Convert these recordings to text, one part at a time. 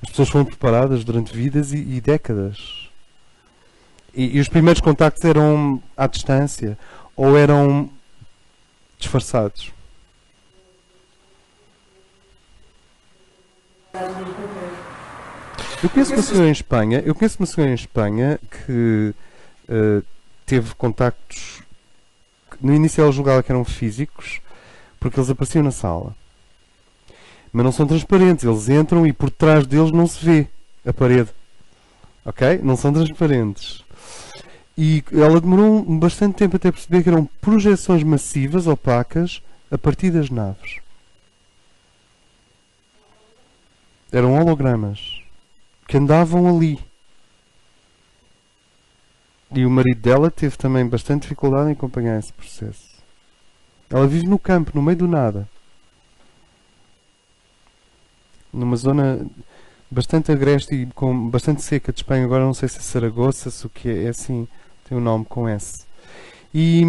As pessoas foram preparadas durante vidas e décadas. E os primeiros contactos eram à distância ou eram disfarçados. Eu conheço uma senhora em Espanha que teve contactos que no início ela julgava que eram físicos porque eles apareciam na sala. Mas não são transparentes, eles entram e por trás deles não se vê a parede. Ok? Não são transparentes. E ela demorou bastante tempo até perceber que eram projeções massivas, opacas, a partir das naves. Eram hologramas que andavam ali. E o marido dela teve também bastante dificuldade em acompanhar esse processo. Ela vive no campo, no meio do nada. Numa zona bastante agreste e com bastante seca de Espanha. Agora não sei se é Saragoça, se o que é assim, tem um nome com S. E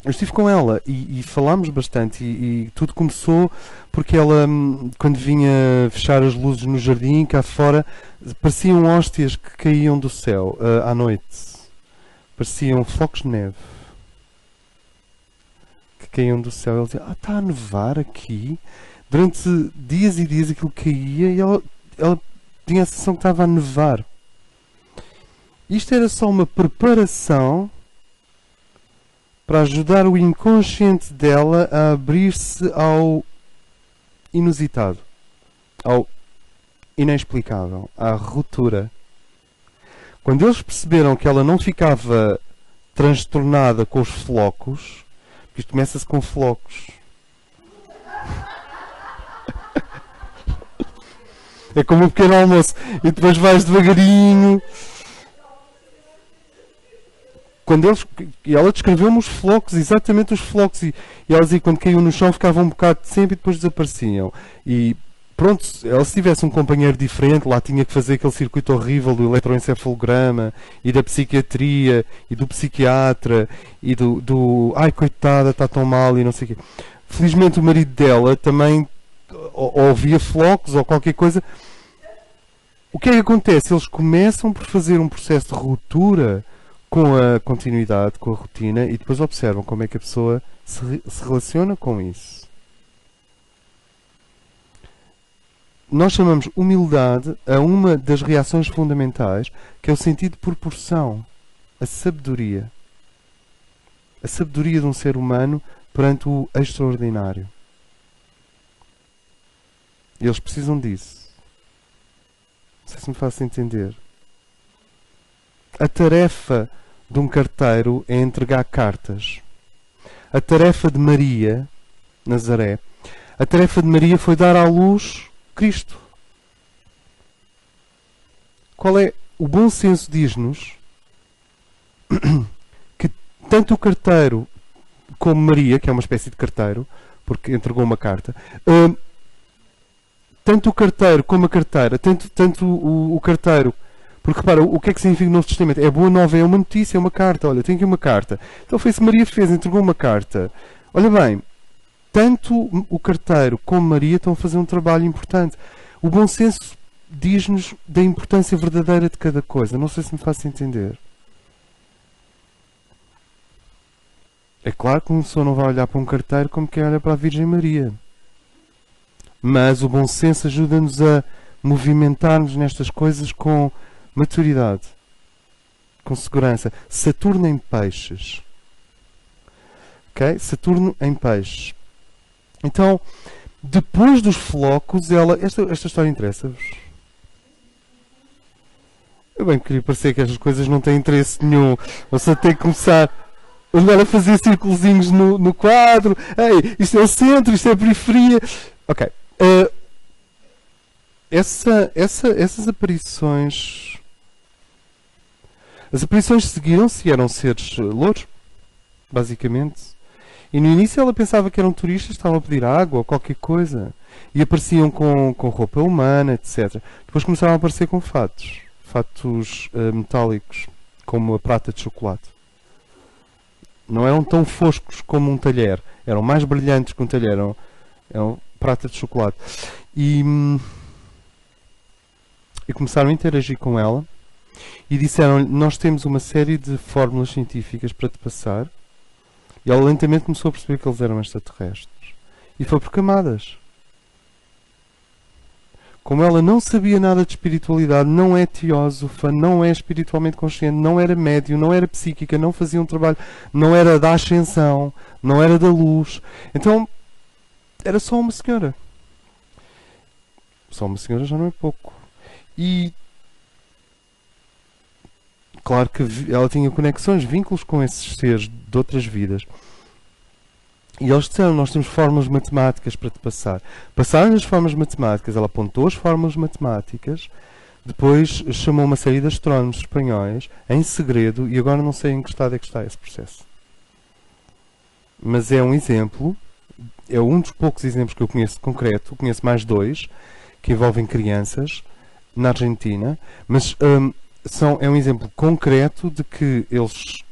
eu estive com ela e falámos bastante e tudo começou porque ela, quando vinha fechar as luzes no jardim, cá fora, pareciam hóstias que caíam do céu à noite. Pareciam flocos de neve que caíam do céu. Ela dizia, está a nevar aqui? Durante dias e dias aquilo caía e ela tinha a sensação que estava a nevar. Isto era só uma preparação para ajudar o inconsciente dela a abrir-se ao inusitado, ao inexplicável, à ruptura. Quando eles perceberam que ela não ficava transtornada com os flocos, porque isto começa-se com flocos. É como um pequeno almoço. E depois vais devagarinho. E ela descreveu-me os flocos, exatamente os flocos. E ela dizia que quando caíam no chão ficavam um bocado de tempo e depois desapareciam. E pronto, ela se tivesse um companheiro diferente, lá tinha que fazer aquele circuito horrível do eletroencefalograma e da psiquiatria e do psiquiatra e do ai coitada, está tão mal e não sei o quê. Felizmente o marido dela também ou ouvia flocos ou qualquer coisa. O que é que acontece? Eles começam por fazer um processo de ruptura com a continuidade, com a rotina e depois observam como é que a pessoa se relaciona com isso. Nós chamamos humildade a uma das reações fundamentais, que é o sentido de proporção, a sabedoria. A sabedoria de um ser humano perante o extraordinário. E eles precisam disso. Não sei se me faço entender. A tarefa de um carteiro é entregar cartas. A tarefa de Maria, Nazaré, a tarefa de Maria foi dar à luz Cristo. Qual é? O bom senso diz-nos que tanto o carteiro como Maria, que é uma espécie de carteiro, porque entregou uma carta, tanto o carteiro como a carteira, tanto o carteiro, porque repara, o que é que significa o Novo Testamento? É boa nova, é uma notícia, é uma carta. Olha, tem aqui uma carta. Então foi isso que Maria fez, entregou uma carta. Olha bem, tanto o carteiro como Maria estão a fazer um trabalho importante. O bom senso diz-nos da importância verdadeira de cada coisa. Não sei se me faço entender. É claro que uma pessoa não vai olhar para um carteiro como quem olha para a Virgem Maria. Mas o bom senso ajuda-nos a movimentar-nos nestas coisas com maturidade, com segurança. Saturno em peixes. Ok? Saturno em peixes. Então, depois dos flocos, esta história interessa-vos? Eu bem queria parecer que estas coisas não têm interesse nenhum. Você tem que começar a fazer círculozinhos no quadro. Ei, isto é o centro, isto é a periferia. Ok. Essas aparições... As aparições seguiram-se e eram seres louros, basicamente. E no início ela pensava que eram turistas, estavam a pedir água ou qualquer coisa. E apareciam com roupa humana, etc. Depois começaram a aparecer com fatos. Fatos metálicos, como a prata de chocolate. Não eram tão foscos como um talher. Eram mais brilhantes que um talher. Eram prata de chocolate. E e começaram a interagir com ela e disseram-lhe: nós temos uma série de fórmulas científicas para te passar. E ela lentamente começou a perceber que eles eram extraterrestres. E foi por camadas. Como ela não sabia nada de espiritualidade, não é teósofa, não é espiritualmente consciente, não era médium, não era psíquica, não fazia um trabalho, não era da ascensão, não era da luz. Então, era só uma senhora. Só uma senhora já não é pouco. E claro que ela tinha conexões, vínculos com esses seres de outras vidas. E eles disseram: nós temos fórmulas matemáticas para te passar. Passaram as fórmulas matemáticas, ela apontou as fórmulas matemáticas, depois chamou uma série de astrónomos espanhóis, em segredo, e agora não sei em que estado é que está esse processo. Mas é um exemplo, é um dos poucos exemplos que eu conheço de concreto, conheço mais dois, que envolvem crianças, na Argentina, mas é um exemplo concreto de que eles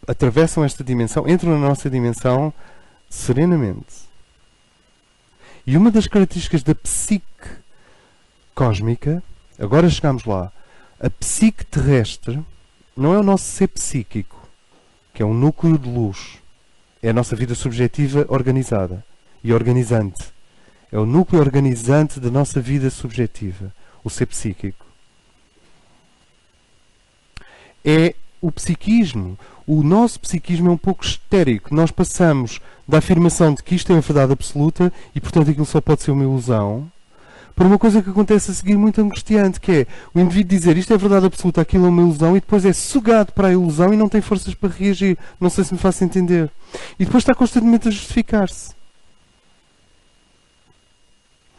atravessam esta dimensão, entram na nossa dimensão serenamente. E uma das características da psique cósmica, agora chegamos lá, a psique terrestre não é o nosso ser psíquico, que é um núcleo de luz, é a nossa vida subjetiva organizada e organizante. É o núcleo organizante da nossa vida subjetiva, o ser psíquico. É o psiquismo. O nosso psiquismo é um pouco histérico. Nós passamos da afirmação de que isto é a verdade absoluta e, portanto, aquilo só pode ser uma ilusão, para uma coisa que acontece a seguir muito angustiante, que é o indivíduo dizer isto é a verdade absoluta, aquilo é uma ilusão, e depois é sugado para a ilusão e não tem forças para reagir. Não sei se me faço entender. E depois está constantemente a justificar-se.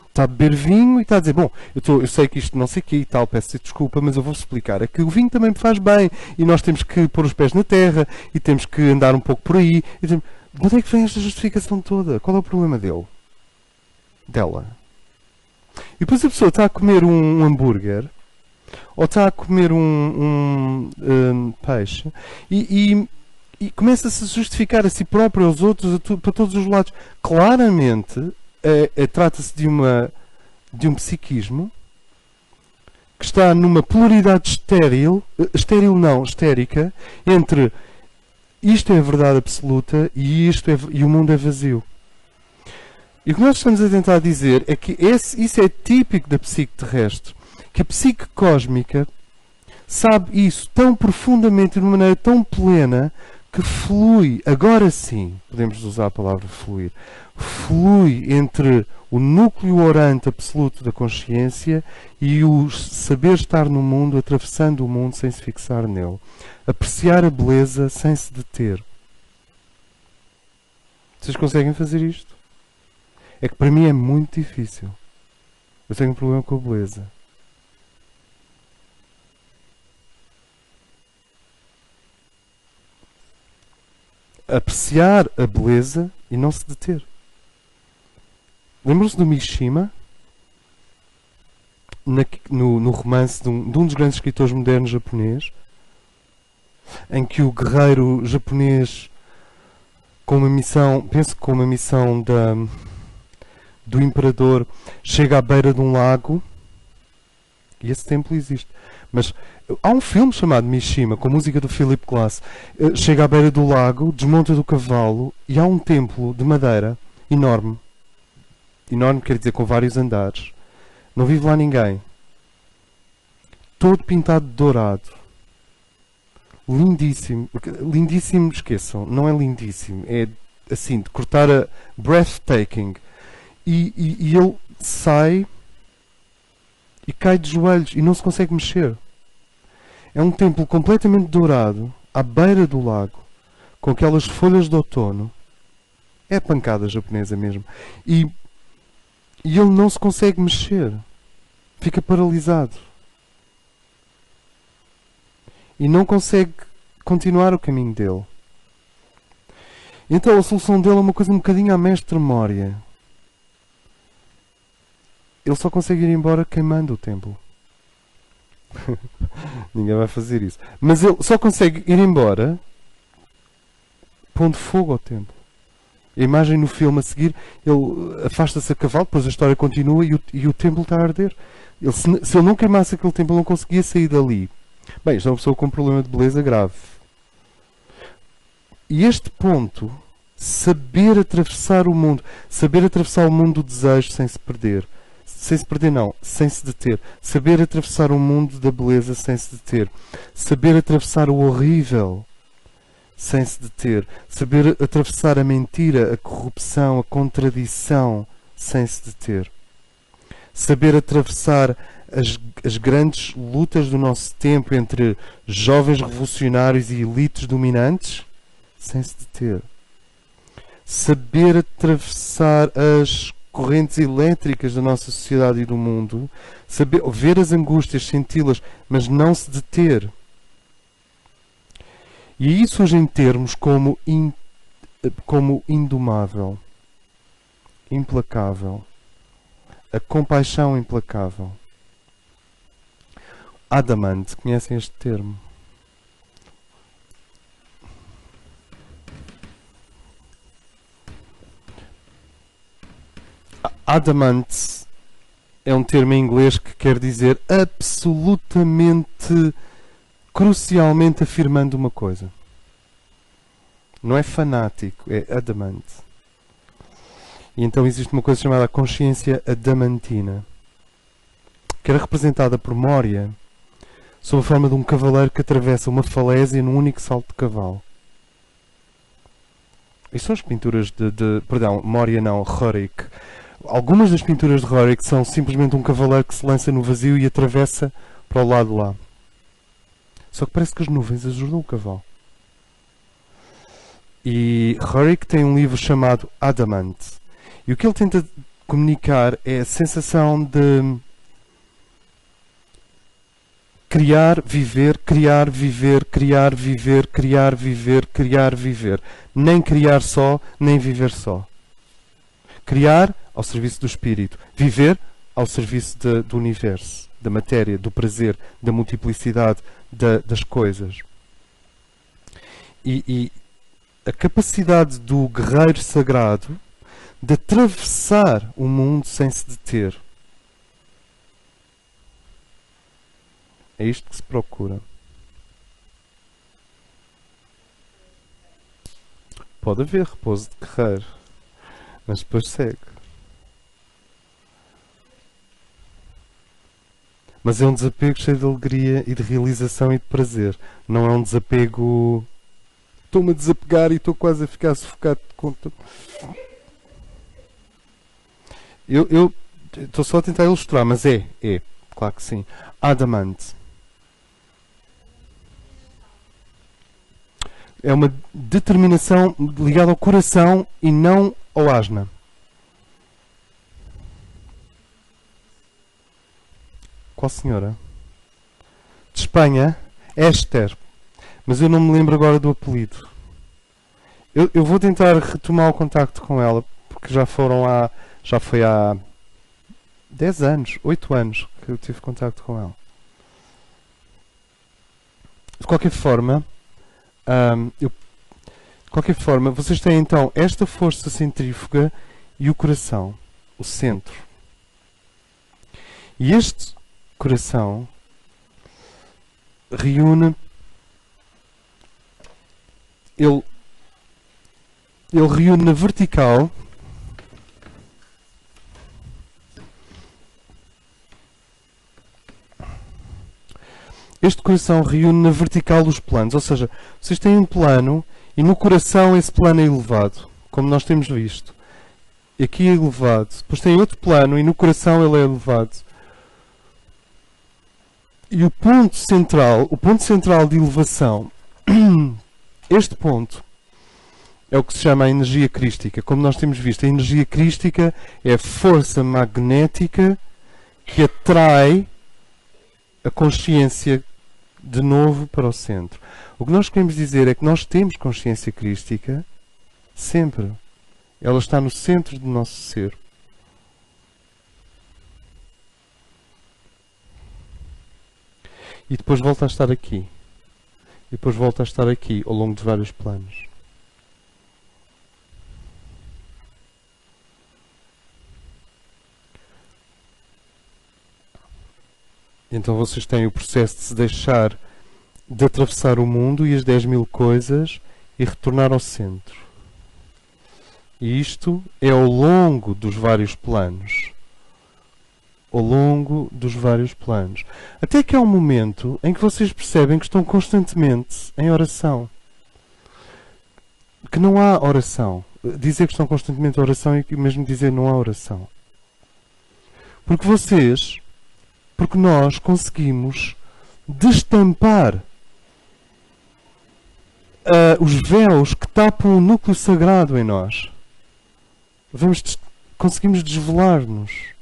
Está a beber vinho e está a dizer: bom, eu sei que isto não sei o que e tal, peço desculpa, mas eu vou explicar. É que o vinho também me faz bem e nós temos que pôr os pés na terra e temos que andar um pouco por aí. E de onde é que vem esta justificação toda? Qual é o problema dele? Dela? E depois a pessoa está a comer um hambúrguer ou está a comer um peixe e começa-se a justificar a si próprio, aos outros, para todos os lados. Claramente, trata-se de um psiquismo que está numa polaridade histérica, entre isto é a verdade absoluta e e o mundo é vazio. E o que nós estamos a tentar dizer é que isso é típico da psique terrestre, que a psique cósmica sabe isso tão profundamente, de uma maneira tão plena, que flui, agora sim, podemos usar a palavra fluir, flui entre o núcleo orante absoluto da consciência e o saber estar no mundo, atravessando o mundo sem se fixar nele. Apreciar a beleza sem se deter. Vocês conseguem fazer isto? É que para mim é muito difícil. Eu tenho um problema com a beleza. Apreciar a beleza e não se deter. Lembram-se do Mishima? No romance de um dos grandes escritores modernos japonês, em que o guerreiro japonês, com uma missão, penso que com uma missão do imperador, chega à beira de um lago, e esse templo existe, mas há um filme chamado Mishima, com a música do Philip Glass. Chega à beira do lago, desmonta do cavalo e há um templo de madeira enorme. Enorme quer dizer com vários andares. Não vive lá ninguém. Todo pintado de dourado. Lindíssimo. Lindíssimo, esqueçam. Não é lindíssimo. É assim, de cortar a breathtaking. E ele sai e cai de joelhos e não se consegue mexer. É um templo completamente dourado, à beira do lago, com aquelas folhas de outono. É a pancada japonesa mesmo. E ele não se consegue mexer. Fica paralisado. E não consegue continuar o caminho dele. Então a solução dele é uma coisa um bocadinho à mestre Moria. Ele só consegue ir embora queimando o templo. Ninguém vai fazer isso. Mas ele só consegue ir embora pondo fogo ao templo. A imagem no filme a seguir, ele afasta-se a cavalo, depois a história continua e o templo está a arder. Se ele não queimasse aquele templo, ele não conseguia sair dali. Bem, isto é uma pessoa com um problema de beleza grave. E este ponto, saber atravessar o mundo do desejo sem se perder. Sem se perder não, sem se deter. Saber atravessar o mundo da beleza sem se deter. Saber atravessar o horrível sem se deter. Saber atravessar a mentira, a corrupção, a contradição sem se deter. Saber atravessar as grandes lutas do nosso tempo entre jovens revolucionários e elites dominantes sem se deter. Saber atravessar as correntes elétricas da nossa sociedade e do mundo, saber ver as angústias, senti-las, mas não se deter. E isso hoje em termos como indomável, implacável, a compaixão implacável. Adamant, conhecem este termo? Adamant é um termo em inglês que quer dizer absolutamente, crucialmente afirmando uma coisa. Não é fanático, é adamant. E então existe uma coisa chamada consciência adamantina, que era representada por Moria sob a forma de um cavaleiro que atravessa uma falésia num único salto de cavalo. E são as pinturas perdão, Moria não, Rorik. Algumas das pinturas de Rorik são simplesmente um cavaleiro que se lança no vazio e atravessa para o lado de lá. Só que parece que as nuvens ajudam o cavalo. E Rorik tem um livro chamado Adamant. E o que ele tenta comunicar é a sensação de criar, viver, criar, viver, criar, viver, criar, viver, criar, viver. Nem criar só, nem viver só. Criar ao serviço do espírito. Viver ao serviço do universo, da matéria, do prazer, da multiplicidade das coisas. E a capacidade do guerreiro sagrado de atravessar o mundo sem se deter. É isto que se procura. Pode haver repouso de guerreiro, mas depois segue. Mas é um desapego cheio de alegria e de realização e de prazer. Não é um desapego... Estou-me a desapegar e estou quase a ficar sufocado de conta. Eu estou só a tentar ilustrar, mas é. Claro que sim. Adamant. É uma determinação ligada ao coração e não ao asna. Qual senhora? De Espanha, Esther. Mas eu não me lembro agora do apelido. Eu vou tentar retomar o contacto com ela, porque já foi há 10 anos, 8 anos que eu tive contacto com ela. De qualquer forma, vocês têm então esta força centrífuga e o coração, o centro. E este coração reúne, ele reúne na vertical este coração reúne na vertical os planos, ou seja, vocês têm um plano e no coração esse plano é elevado, como nós temos visto. E aqui é elevado. Depois tem outro plano e no coração ele é elevado. E o ponto central de elevação, este ponto é o que se chama a energia crística. Como nós temos visto, a energia crística é a força magnética que atrai a consciência de novo para o centro. O que nós queremos dizer é que nós temos consciência crística sempre. Ela está no centro do nosso ser. E depois volta a estar aqui. E depois volta a estar aqui ao longo de vários planos. Então vocês têm o processo de se deixar de atravessar o mundo e as 10.000 coisas e retornar ao centro. E isto é ao longo dos vários planos. Ao longo dos vários planos. Até que há um momento em que vocês percebem que estão constantemente em oração. Que não há oração. Dizer que estão constantemente em oração e mesmo dizer não há oração. Porque nós conseguimos destampar os véus que tapam o núcleo sagrado em nós. Conseguimos desvelar-nos.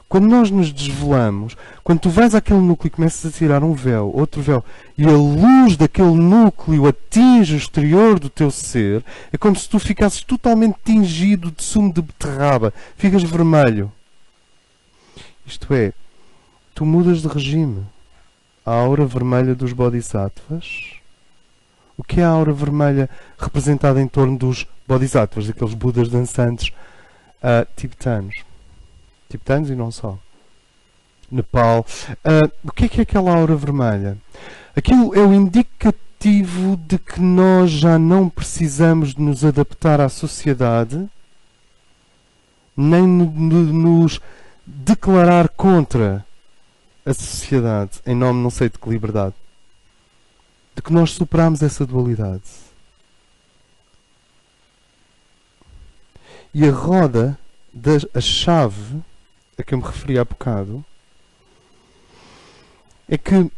Quando nós nos desvelamos, quando tu vais àquele núcleo e começas a tirar um véu, outro véu, e a luz daquele núcleo atinge o exterior do teu ser, é como se tu ficasses totalmente tingido de sumo de beterraba. Ficas vermelho. Isto é, tu mudas de regime. A aura vermelha dos bodhisattvas. O que é a aura vermelha representada em torno dos bodhisattvas, aqueles budas dançantes tibetanos? Tibetanos e não só. Nepal. O que é aquela aura vermelha? Aquilo é o indicativo de que nós já não precisamos de nos adaptar à sociedade, nem nos declarar contra a sociedade, em nome não sei de que liberdade. De que nós superamos essa dualidade. E a roda, a chave a que eu me referi há bocado, é que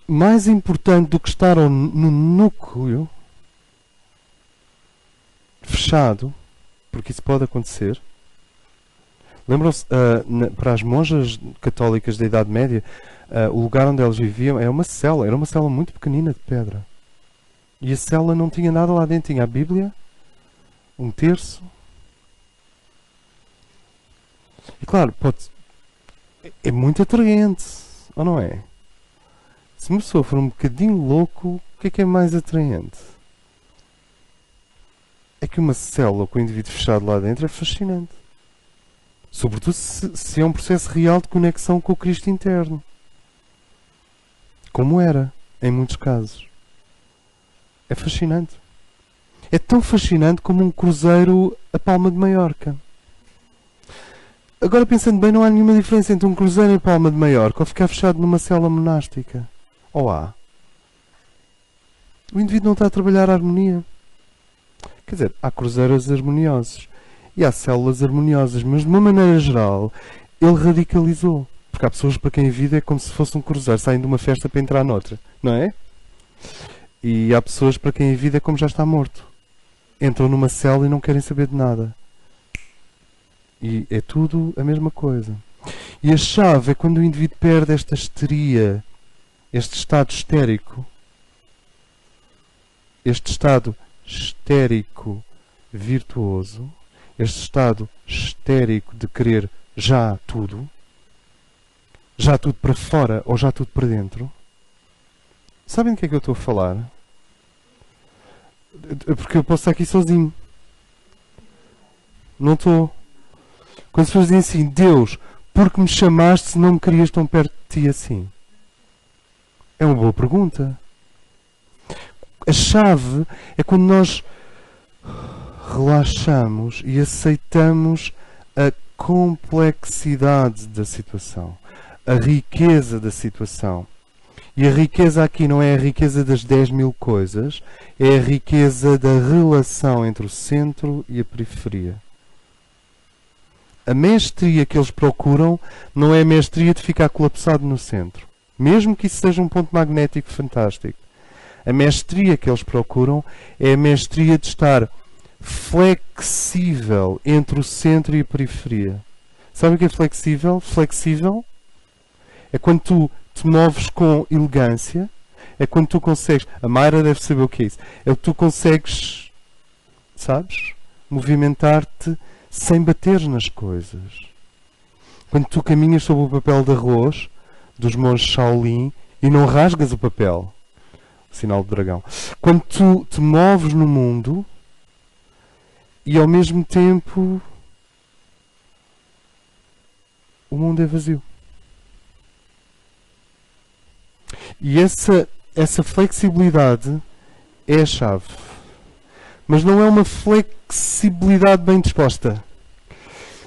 mais importante do que estar no núcleo fechado, porque isso pode acontecer. Lembram-se, para as monjas católicas da Idade Média, o lugar onde elas viviam era uma cela muito pequenina de pedra. E a cela não tinha nada lá dentro, tinha a Bíblia, um terço. E claro, é muito atraente, ou não é? Se uma pessoa for um bocadinho louco, o que é mais atraente? É que uma célula com o indivíduo fechado lá dentro é fascinante. Sobretudo se é um processo real de conexão com o Cristo interno. Como era, em muitos casos. É fascinante. É tão fascinante como um cruzeiro a Palma de Maiorca. Agora, pensando bem, não há nenhuma diferença entre um cruzeiro em Palma de Maiorca ou ficar fechado numa cela monástica. Ou há? O indivíduo não está a trabalhar a harmonia. Quer dizer, há cruzeiros harmoniosos e há células harmoniosas, mas de uma maneira geral, ele radicalizou. Porque há pessoas para quem a vida é como se fosse um cruzeiro, saem de uma festa para entrar noutra, não é? E há pessoas para quem a vida é como já está morto. Entram numa cela e não querem saber de nada. E é tudo a mesma coisa. E a chave é quando o indivíduo perde esta histeria, este estado histérico. Este estado histérico virtuoso, este estado histérico de querer já tudo para fora ou já tudo para dentro. Sabem do que é que eu estou a falar? Porque eu posso estar aqui sozinho. Não estou. Quando as pessoas dizem assim, Deus, porque me chamaste se não me querias tão perto de ti assim? É uma boa pergunta. A chave é quando nós relaxamos e aceitamos a complexidade da situação, a riqueza da situação. E a riqueza aqui não é a riqueza das 10.000 coisas, é a riqueza da relação entre o centro e a periferia. A mestria que eles procuram não é a mestria de ficar colapsado no centro, mesmo que isso seja um ponto magnético fantástico. A mestria que eles procuram é a mestria de estar flexível entre o centro e a periferia. Sabe o que é flexível? Flexível é quando tu te moves com elegância, é quando tu consegues... A Mayra deve saber o que é isso. É que tu consegues, sabes, movimentar-te sem bater nas coisas. Quando tu caminhas sobre o papel de arroz dos monges Shaolin e não rasgas o papel. Sinal de dragão. Quando tu te moves no mundo e ao mesmo tempo o mundo é vazio. E essa flexibilidade é a chave. Mas não é uma flexibilidade bem disposta.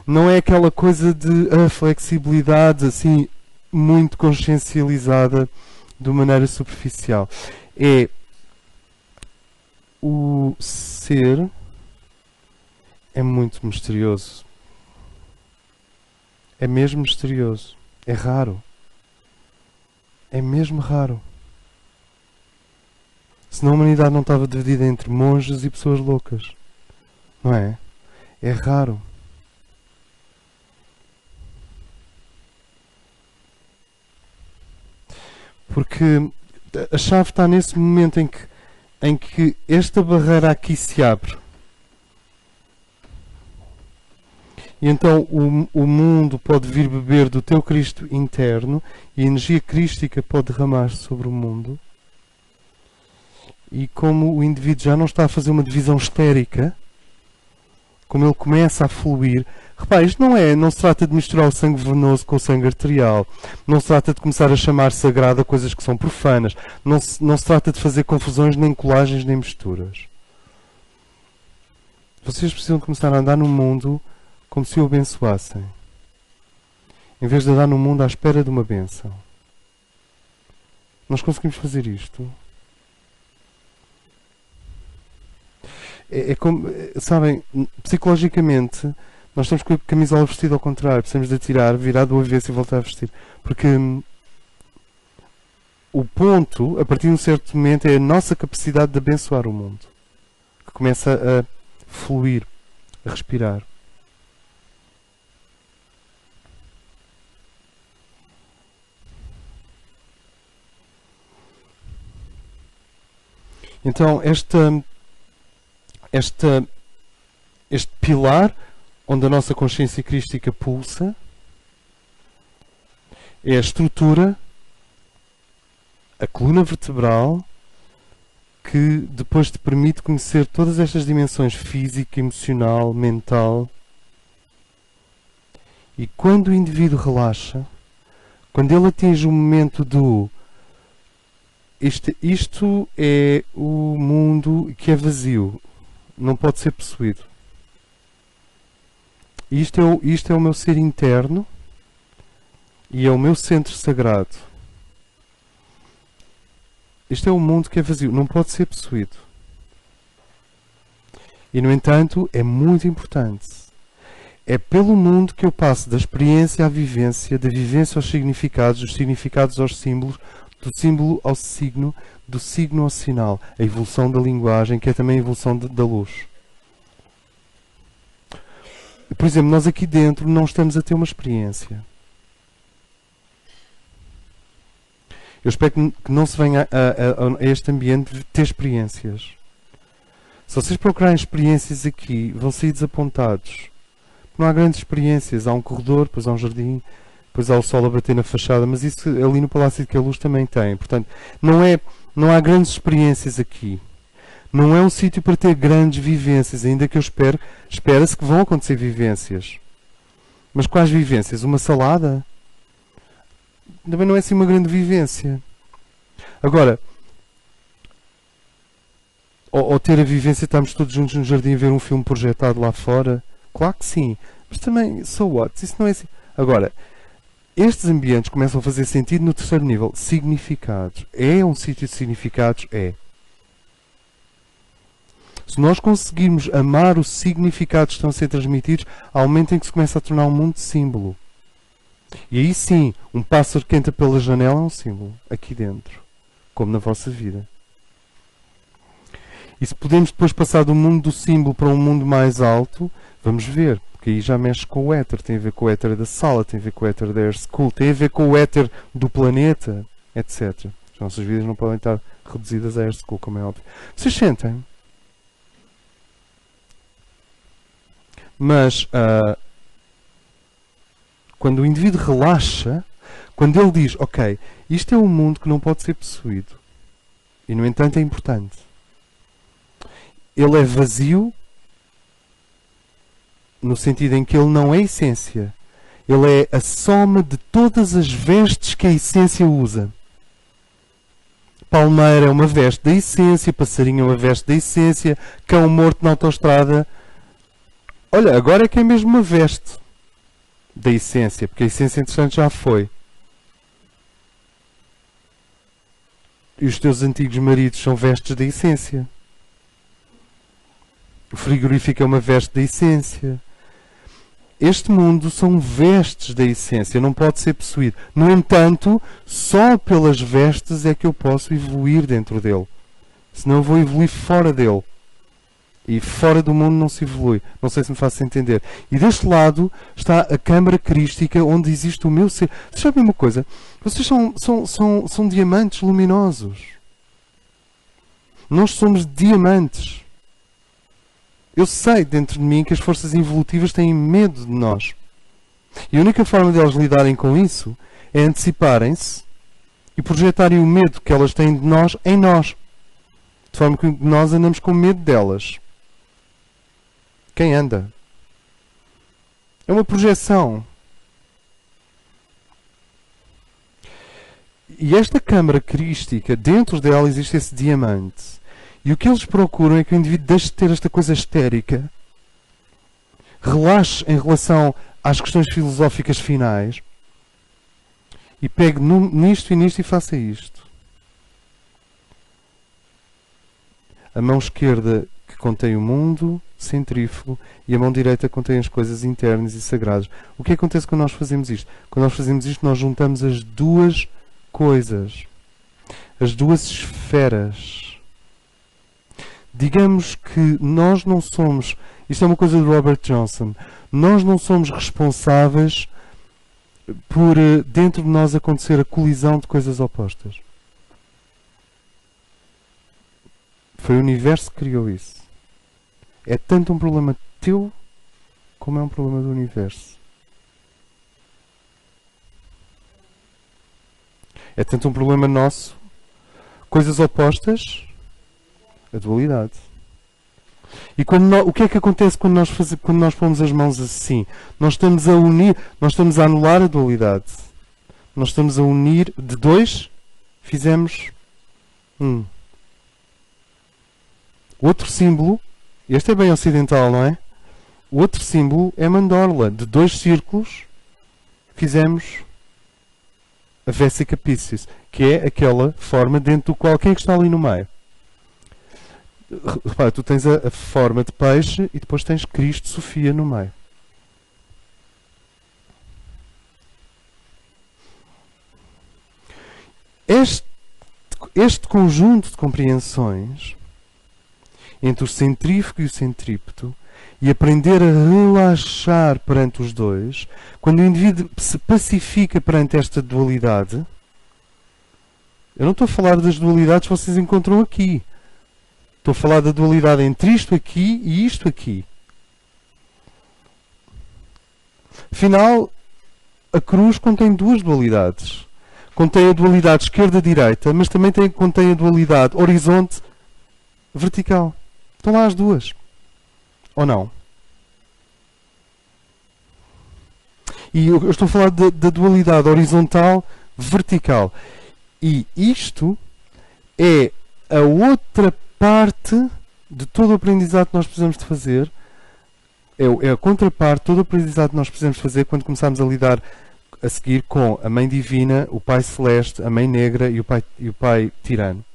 Não é aquela coisa de a flexibilidade assim muito consciencializada de maneira superficial. É o ser é muito misterioso. É mesmo misterioso. É raro. É mesmo raro. Senão a humanidade não estava dividida entre monges e pessoas loucas. Não é? É raro. Porque a chave está nesse momento em que esta barreira aqui se abre. E então o mundo pode vir beber do teu Cristo interno e a energia crística pode derramar-se sobre o mundo. E como o indivíduo já não está a fazer uma divisão histérica, como ele começa a fluir, repare, isto não se trata de misturar o sangue venoso com o sangue arterial, não se trata de começar a chamar sagrado a coisas que são profanas, não se trata de fazer confusões, nem colagens, nem misturas. Vocês precisam começar a andar no mundo como se o abençoassem, em vez de andar no mundo à espera de uma bênção. Nós conseguimos fazer isto. É como, sabem, psicologicamente, nós estamos com a camisola vestida ao contrário, precisamos de tirar, virar do avesso e voltar a vestir. Porque o ponto, a partir de um certo momento, é a nossa capacidade de abençoar o mundo, que começa a fluir, a respirar. Então, este pilar onde a nossa consciência crística pulsa é a estrutura, a coluna vertebral, que depois te permite conhecer todas estas dimensões física, emocional, mental. E quando o indivíduo relaxa, quando ele atinge o momento do isto é o mundo que é vazio, não pode ser possuído. Isto é o meu ser interno e é o meu centro sagrado. Isto é o mundo que é vazio, não pode ser possuído. E no entanto, é muito importante. É pelo mundo que eu passo da experiência à vivência, da vivência aos significados, dos significados aos símbolos, do símbolo ao signo, do signo ao sinal, a evolução da linguagem, que é também a evolução da luz. Por exemplo, nós aqui dentro não estamos a ter uma experiência. Eu espero que não se venha a este ambiente ter experiências. Se vocês procurarem experiências aqui, vão sair desapontados. Não há grandes experiências. Há um corredor, depois há um jardim, depois há o sol a bater na fachada, mas isso ali no Palácio de Queluz também tem. Portanto, não há grandes experiências aqui. Não é um sítio para ter grandes vivências, ainda que espera-se que vão acontecer vivências. Mas quais vivências? Uma salada? Também não é assim uma grande vivência. Agora, ou ter a vivência, estamos todos juntos no jardim a ver um filme projetado lá fora. Claro que sim. Mas também, so what? Isso não é assim. Agora, estes ambientes começam a fazer sentido no terceiro nível. Significados. É um sítio de significados? É. Se nós conseguirmos amar os significados que estão a ser transmitidos, há um momento em que se começa a tornar um mundo de símbolo. E aí sim, um pássaro que entra pela janela é um símbolo. Aqui dentro. Como na vossa vida. E se podemos depois passar do mundo do símbolo para um mundo mais alto, vamos ver. Porque aí já mexe com o éter. Tem a ver com o éter da sala, tem a ver com o éter da Air School, tem a ver com o éter do planeta, etc. As nossas vidas não podem estar reduzidas a Air School, como é óbvio. Vocês sentem? Mas quando o indivíduo relaxa, quando ele diz, ok, isto é um mundo que não pode ser possuído, e no entanto é importante, ele é vazio no sentido em que ele não é essência, ele é a soma de todas as vestes que a essência usa. palmeira é uma veste da essência, passarinho é uma veste da essência, cão morto na autoestrada. Olha, agora é que é mesmo uma veste da essência, porque a essência, entretanto, já foi. E os teus antigos maridos são vestes da essência. O frigorífico é uma veste da essência. Este mundo são vestes da essência, não pode ser possuído. No entanto, só pelas vestes é que eu posso evoluir dentro dele. Senão eu vou evoluir fora dele. E fora do mundo não se evolui. Não sei se me faço entender. E deste lado está a câmara crística onde existe o meu ser. Vocês sabem uma coisa? Vocês são diamantes luminosos. Nós somos diamantes. Eu sei dentro de mim que as forças evolutivas têm medo de nós. E a única forma de elas lidarem com isso é anteciparem-se e projetarem o medo que elas têm de nós em nós. De forma que nós andamos com medo delas. Quem anda? É uma projeção. E esta câmara crística, dentro dela existe esse diamante. E o que eles procuram é que o indivíduo deixe de ter esta coisa histérica, relaxe em relação às questões filosóficas finais e pegue nisto e nisto e faça isto. A mão esquerda que contém o mundo centrífugo e a mão direita contém as coisas internas e sagradas. O que acontece quando nós fazemos isto? Quando nós fazemos isto, nós juntamos as duas coisas, as duas esferas. Digamos que nós não somos, isto é uma coisa de Robert Johnson, nós não somos responsáveis por dentro de nós acontecer a colisão de coisas opostas. Foi o universo que criou isso. É tanto um problema teu como é um problema do universo. É tanto um problema nosso, coisas opostas, a dualidade. E o que é que acontece quando nós pomos as mãos assim? Nós estamos a unir, nós estamos a anular a dualidade. Nós estamos a unir de dois, fizemos um. Outro símbolo, este é bem ocidental, não é? O outro símbolo é mandorla. De dois círculos, fizemos a Vesica Piscis, que é aquela forma dentro do qual, quem é que está ali no meio? Repara, tu tens a forma de peixe e depois tens Cristo Sofia no meio. Este conjunto de compreensões entre o centrífugo e o centrípeto e aprender a relaxar perante os dois, quando o indivíduo se pacifica perante esta dualidade, eu não estou a falar das dualidades que vocês encontram aqui. Estou a falar da dualidade entre isto aqui e isto aqui. Afinal, a cruz contém duas dualidades. Contém a dualidade esquerda-direita, mas também contém a dualidade horizonte-vertical. Estão lá as duas. Ou não? E eu estou a falar da dualidade horizontal-vertical. E isto é a outra parte de todo o aprendizado que nós precisamos de fazer. É a contraparte, todo o aprendizado que nós precisamos fazer quando começamos a lidar a seguir com a Mãe Divina, o Pai Celeste, a Mãe Negra e o Pai Tirano.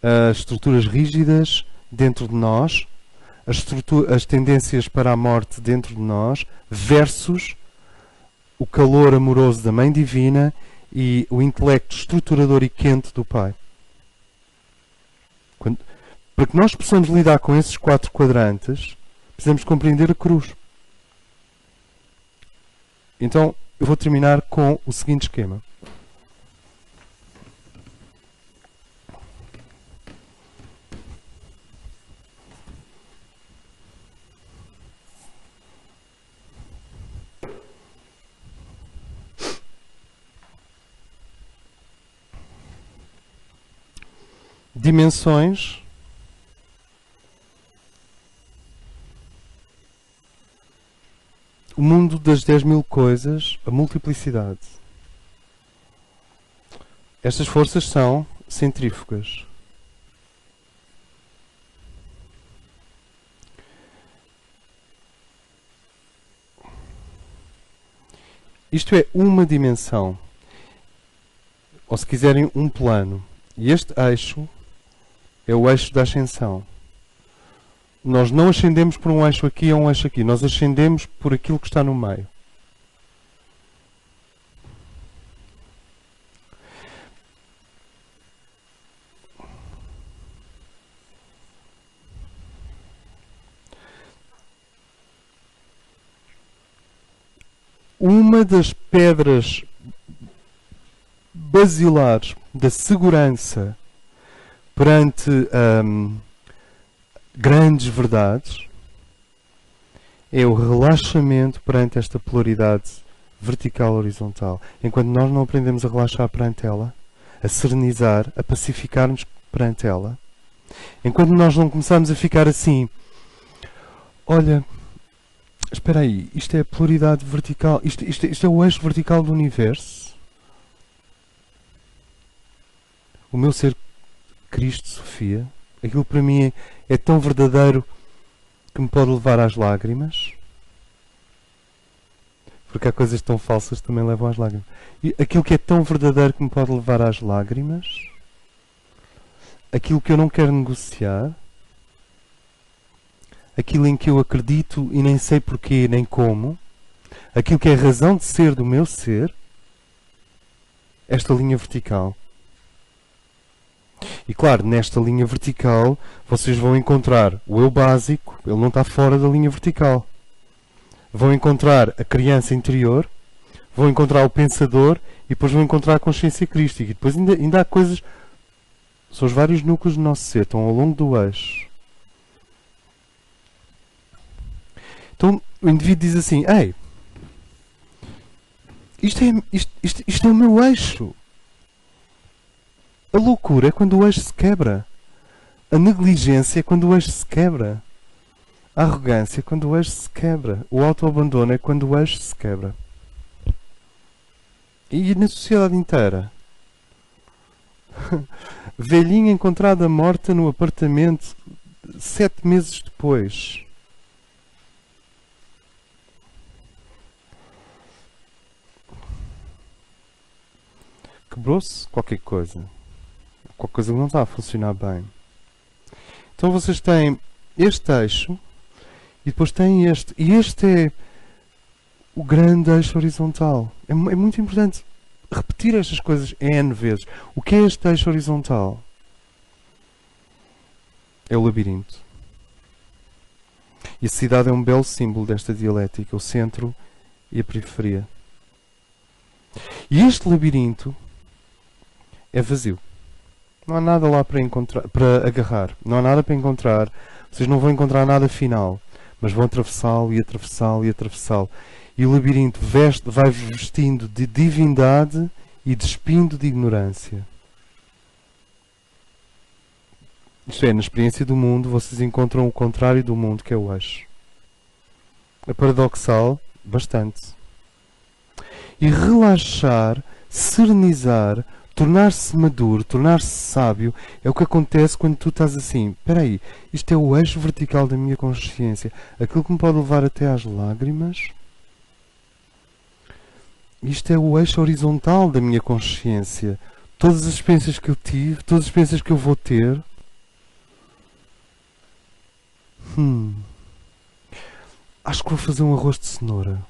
As estruturas rígidas dentro de nós, as tendências para a morte dentro de nós, versus o calor amoroso da Mãe Divina e o intelecto estruturador e quente do Pai. Para que nós possamos lidar com esses 4 quadrantes, precisamos compreender a cruz. Então, eu vou terminar com o seguinte esquema. Dimensões o mundo das 10.000 coisas, a multiplicidade. Estas forças são centrífugas. Isto é uma dimensão, ou se quiserem um plano. E este eixo é o eixo da ascensão. Nós não ascendemos por um eixo aqui ou um eixo aqui, nós ascendemos por aquilo que está no meio. Uma das pedras basilares da segurança perante grandes verdades é o relaxamento perante esta polaridade vertical-horizontal. Enquanto nós não aprendemos a relaxar perante ela, a serenizar, a pacificar-nos perante ela, enquanto nós não começamos a ficar assim, olha, espera aí, isto é a polaridade vertical, isto é o eixo vertical do universo. O meu ser Cristo, Sofia, aquilo para mim é tão verdadeiro que me pode levar às lágrimas. Porque há coisas tão falsas que também levam às lágrimas. E aquilo que é tão verdadeiro que me pode levar às lágrimas, aquilo que eu não quero negociar, aquilo em que eu acredito e nem sei porquê nem como, aquilo que é a razão de ser do meu ser, esta linha vertical. E claro, nesta linha vertical vocês vão encontrar o eu básico, ele não está fora da linha vertical. Vão encontrar a criança interior, vão encontrar o pensador e depois vão encontrar a consciência crística. E depois ainda há coisas, são os vários núcleos do nosso ser, estão ao longo do eixo. Então o indivíduo diz assim, ei, isto é o meu eixo. A loucura é quando o eixo se quebra. A negligência é quando o eixo se quebra. A arrogância é quando o eixo se quebra. O autoabandono é quando o eixo se quebra. E na sociedade inteira? Velhinha encontrada morta no apartamento 7 meses depois. Quebrou-se qualquer coisa. Qualquer coisa que não está a funcionar bem. Então vocês têm este eixo e depois têm este. E este é o grande eixo horizontal. É muito importante repetir estas coisas N vezes. O que é este eixo horizontal? É o labirinto. E a cidade é um belo símbolo desta dialética. O centro e a periferia. E este labirinto é vazio. Não há nada lá para encontrar, para agarrar. Não há nada para encontrar. Vocês não vão encontrar nada final. Mas vão atravessá-lo e atravessá-lo e atravessá-lo. E o labirinto vai vestindo de divindade e despindo de ignorância. Isto é, na experiência do mundo, vocês encontram o contrário do mundo, que é o eixo. É paradoxal, bastante. E relaxar, serenizar, tornar-se maduro, tornar-se sábio, é o que acontece quando tu estás assim. Espera aí, isto é o eixo vertical da minha consciência. Aquilo que me pode levar até às lágrimas. Isto é o eixo horizontal da minha consciência. Todas as experiências que eu tive, todas as experiências que eu vou ter. Acho que vou fazer um arroz de cenoura.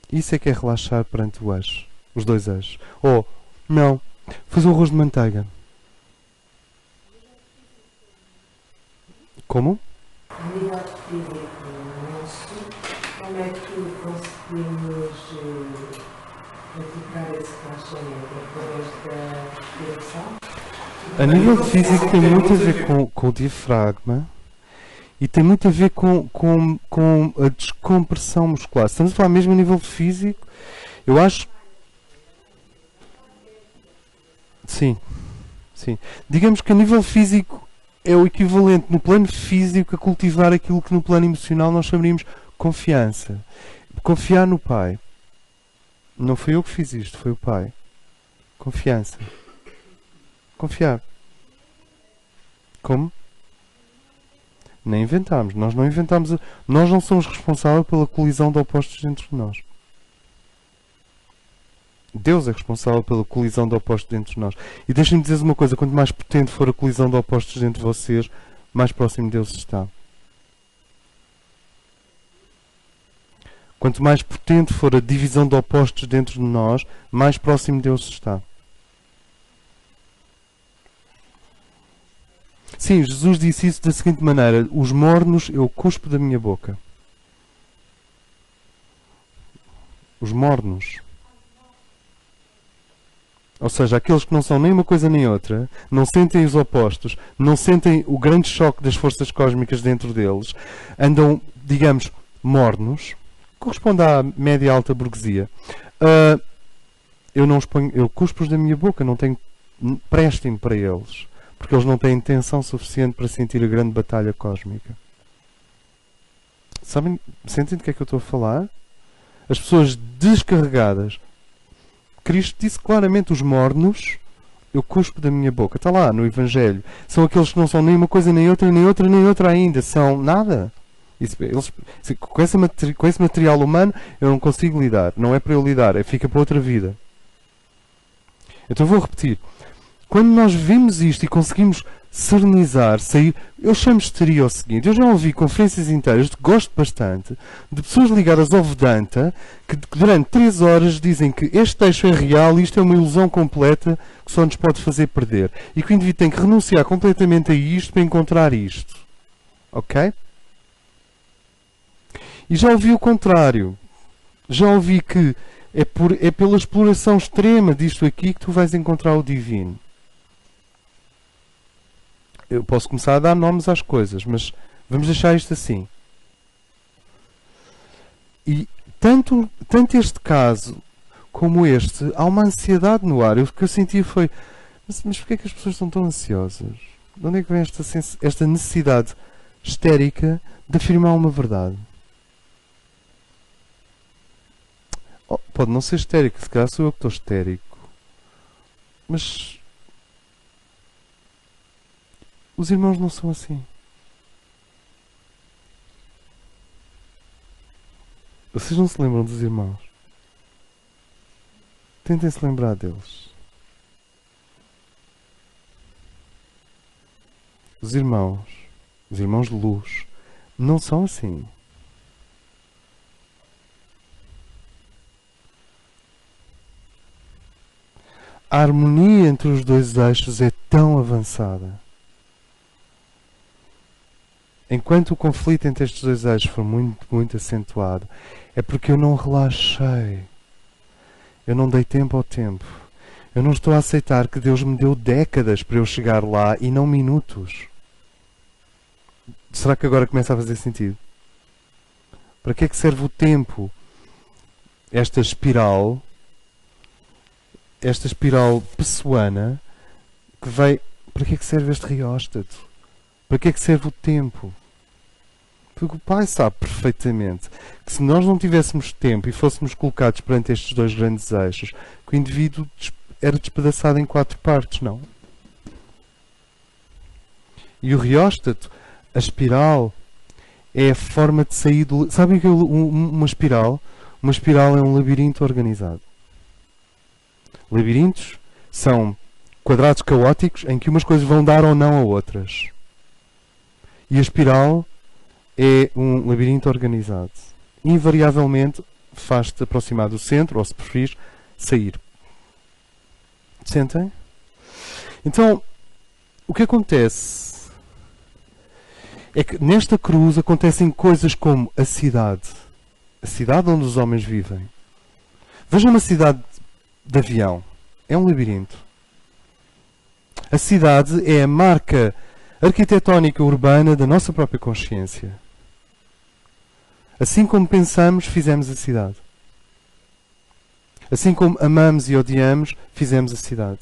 Isso é que é relaxar perante o eixo. Os dois eixos. Ou, não, fazer um arroz de manteiga. Como? A nível físico nosso, como é que conseguimos praticar esse relaxamento? Através da respiração? A nível físico tem muito a ver com o diafragma. E tem muito a ver com a descompressão muscular. Estamos a falar mesmo a nível físico. Eu acho... Sim. Sim. Digamos que a nível físico é o equivalente no plano físico a cultivar aquilo que no plano emocional nós chamaríamos confiança. Confiar no Pai. Não fui eu que fiz isto, foi o Pai. Confiança. Confiar. Como? Nem inventámos. Nós não inventámos. Nós não somos responsáveis pela colisão de opostos dentro de nós. Deus é responsável pela colisão de opostos dentro de nós. E deixem-me dizer uma coisa. Quanto mais potente for a colisão de opostos dentro de vocês, mais próximo de Deus está. Quanto mais potente for a divisão de opostos dentro de nós, mais próximo de Deus está. Sim, Jesus disse isso da seguinte maneira: os mornos eu cuspo da minha boca. Os mornos. Ou seja, aqueles que não são nem uma coisa nem outra, não sentem os opostos, não sentem o grande choque das forças cósmicas dentro deles, andam, digamos, mornos, corresponde à média e alta burguesia. Eu não os ponho, eu cuspo-os da minha boca, não tenho, prestem-me para eles, porque eles não têm tensão suficiente para sentir a grande batalha cósmica. Sabem, sentem do que é que eu estou a falar? As pessoas descarregadas. Cristo disse claramente: os mornos eu cuspo da minha boca. Está lá no Evangelho. São aqueles que não são nem uma coisa nem outra, nem outra, nem outra ainda. São nada. Com esse material humano eu não consigo lidar. Não é para eu lidar, fica para outra vida. Então vou repetir. Quando nós vemos isto e conseguimos serenizar, sair, eu chamo histeria ao seguinte: eu já ouvi conferências inteiras, gosto bastante, de pessoas ligadas ao Vedanta, que durante 3 horas dizem que este texto é real e isto é uma ilusão completa que só nos pode fazer perder. E que o indivíduo tem que renunciar completamente a isto para encontrar isto. Ok? E já ouvi o contrário. Já ouvi que é pela exploração extrema disto aqui que tu vais encontrar o divino. Eu posso começar a dar nomes às coisas, mas vamos deixar isto assim. E tanto este caso como este, há uma ansiedade no ar. O que eu sentia foi: mas porquê é que as pessoas estão tão ansiosas? De onde é que vem esta necessidade histérica de afirmar uma verdade? Pode não ser histérico, se calhar sou eu que estou histérico. Mas os irmãos não são assim. Vocês não se lembram dos irmãos? Tentem se lembrar deles. Os irmãos de luz, não são assim. A harmonia entre os dois eixos é tão avançada. Enquanto o conflito entre estes dois eixos for muito, muito acentuado, é porque eu não relaxei. Eu não dei tempo ao tempo. Eu não estou a aceitar que Deus me deu décadas para eu chegar lá e não minutos. Será que agora começa a fazer sentido? Para que é que serve o tempo? Esta espiral pessoana que vai... Para que é que serve este rióstato? Para que é que serve o tempo? Porque o Pai sabe perfeitamente que se nós não tivéssemos tempo e fôssemos colocados perante estes dois grandes eixos, que o indivíduo era despedaçado em 4 partes, não? E o rióstato, a espiral, é a forma de sair do... Sabem o que é uma espiral? Uma espiral é um labirinto organizado. Labirintos são quadrados caóticos em que umas coisas vão dar ou não a outras. E a espiral é um labirinto organizado. Invariavelmente faz-te aproximar do centro, ou se preferires, sair. Sentem? Então, o que acontece é que nesta cruz acontecem coisas como a cidade onde os homens vivem. Vejam uma cidade de avião. É um labirinto. A cidade é a marca arquitetónica urbana da nossa própria consciência. Assim como pensamos, fizemos a cidade. Assim como amamos e odiamos, fizemos a cidade.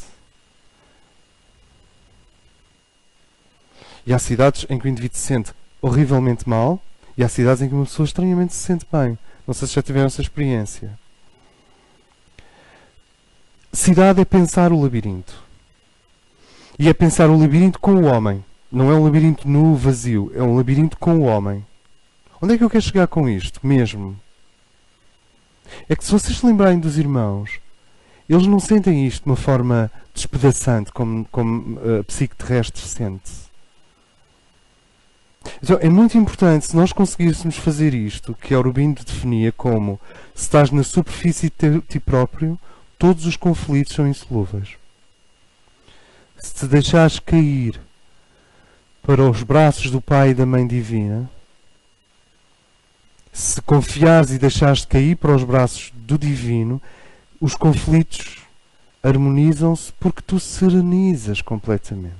E há cidades em que o indivíduo se sente horrivelmente mal e há cidades em que uma pessoa estranhamente se sente bem. Não sei se já tiveram essa experiência. cidade é pensar o labirinto. E é pensar o labirinto com o homem. Não é um labirinto nu, vazio. É um labirinto com o homem. Onde é que eu quero chegar com isto? Mesmo. É que se vocês se lembrarem dos irmãos, eles não sentem isto de uma forma despedaçante, como a psique terrestre sente. Então, é muito importante, se nós conseguíssemos fazer isto, que Aurobindo definia como: se estás na superfície de ti próprio, todos os conflitos são insolúveis. Se te deixares cair para os braços do Pai e da Mãe Divina, se confiares e deixares de cair para os braços do Divino, os conflitos harmonizam-se porque tu serenizas completamente.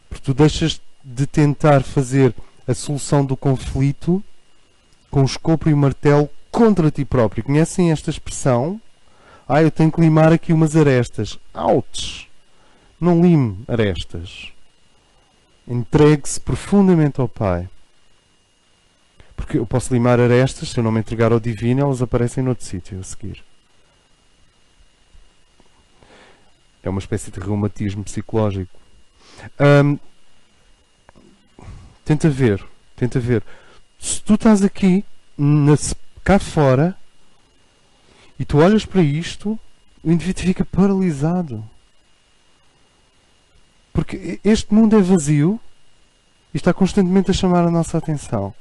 Porque tu deixas de tentar fazer a solução do conflito com o escopo e o martelo contra ti próprio. Conhecem esta expressão? Eu tenho que limar aqui umas arestas. Ouch! Não lime arestas. Entregue-se profundamente ao Pai. Porque eu posso limar arestas, se eu não me entregar ao Divino, elas aparecem noutro sítio a seguir. É uma espécie de reumatismo psicológico. Tenta ver. Se tu estás aqui, cá fora, e tu olhas para isto, o indivíduo fica paralisado. Porque este mundo é vazio e está constantemente a chamar a nossa atenção.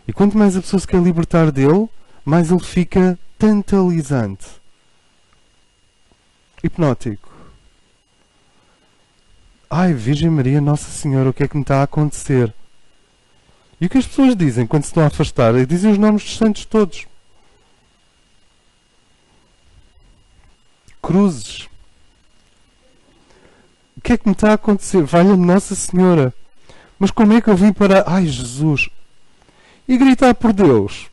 E quanto mais a pessoa se quer libertar dele, mais ele fica tantalizante. Hipnótico. Virgem Maria, Nossa Senhora, o que é que me está a acontecer? E o que as pessoas dizem quando se estão a afastar? Dizem os nomes dos santos todos. Cruzes. O que é que me está a acontecer? Valha-me Nossa Senhora. Mas como é que eu vim para... Jesus. E gritar por Deus.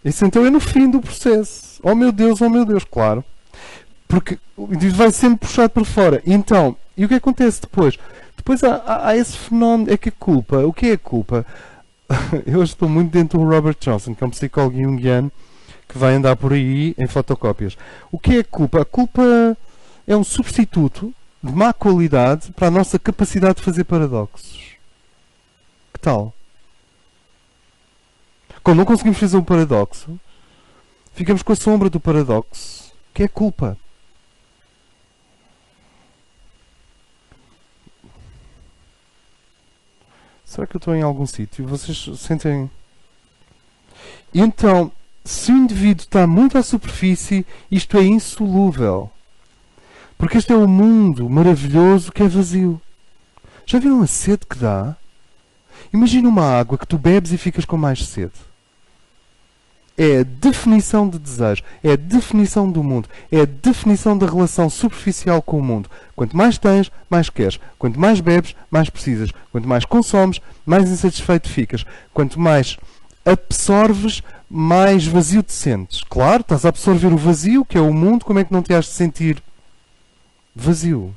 Isso então é no fim do processo. Oh meu Deus, claro. Porque o indivíduo vai sempre puxado para fora. Então, e o que acontece depois? Depois há esse fenómeno. É que a culpa. O que é a culpa? Eu hoje estou muito dentro do Robert Johnson, que é um psicólogo junguiano que vai andar por aí em fotocópias. O que é a culpa? A culpa é um substituto de má qualidade para a nossa capacidade de fazer paradoxos. Que tal? Quando não conseguimos fazer um paradoxo, ficamos com a sombra do paradoxo, que é culpa. Será que eu estou em algum sítio? Vocês sentem... E então, se o indivíduo está muito à superfície, isto é insolúvel. Porque este é um mundo maravilhoso que é vazio. Já viram a sede que dá? Imagina uma água que tu bebes e ficas com mais sede. É a definição de desejo, é a definição do mundo, é a definição da relação superficial com o mundo. Quanto mais tens, mais queres. Quanto mais bebes, mais precisas. Quanto mais consomes, mais insatisfeito ficas. Quanto mais absorves, mais vazio te sentes. Claro, estás a absorver o vazio, que é o mundo, como é que não te has de sentir vazio?